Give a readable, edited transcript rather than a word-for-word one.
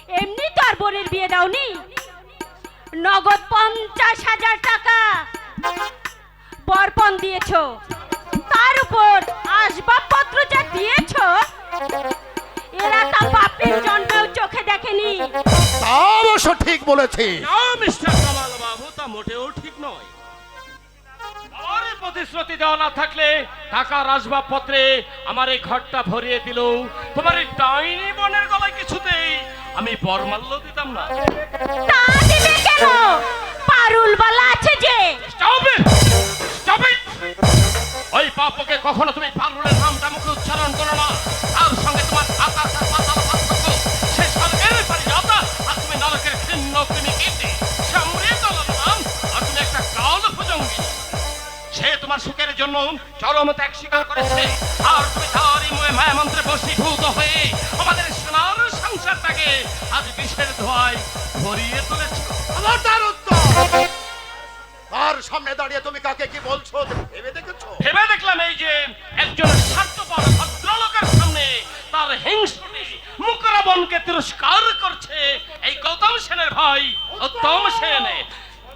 এমনি তো আর বোনের বিয়ে দাওনি, নগদ 50,000 টাকা বরপণ দিয়েছো, তার উপর আসবাবপত্র যা দিয়েছো এরা তা বাপের জন্মেও চোখে দেখেনি। তা অবশ্য ঠিক বলেছে। না মিস্টার কামাল বাবু, তা মোটেও ঠিক নয়। আমার প্রতিশ্রুতি দেওয়া না থাকলে টাকার আসবাবপত্রে আমার এই ঘরটা ভরিয়ে দিল, তোমার এই ডাইনি বোনের গলায় কিছুতেই আমি বরমাল্য দিতাম না। তা দিবে কেন? পারুল বলা আছে যে। Stop it! Stop it! ওই পাপকে কখনো তুমি পারুলের নামটা মুখে উচ্চারণ করো না। তার সঙ্গে তোমার আকাশ আর পাতাল পার্থক্য। সে স্বর্গের পারিজাতা আর তুমি নরকের ঘৃণ্য কৃমিকীর্তি। সামনে তলার নাম আর তুমি একটা কাল ভুজঙ্গী। সে তোমার সুখের জন্য চরম ত্যাগ স্বীকার করেছে, আর তুমি তারই মায়া মন্ত্রে বশীভূত হয়ে আমাদের সোনার সংসারটাকে আজ বিষের ধোঁয়ায় ভরিয়ে তুলেছ। আমার তার উত্তর। তার সামনে দাঁড়িয়ে তুমি কাকে কি বলছো ভেবে দেখেছো? ভেবে দেখলাম এই যে একজন স্বার্থপর ভদ্রলোকের সামনে তার হিংস্রটি মুকরাবনকে তিরস্কার করছে এই গৌতম সেনের ভাই উত্তম সেন।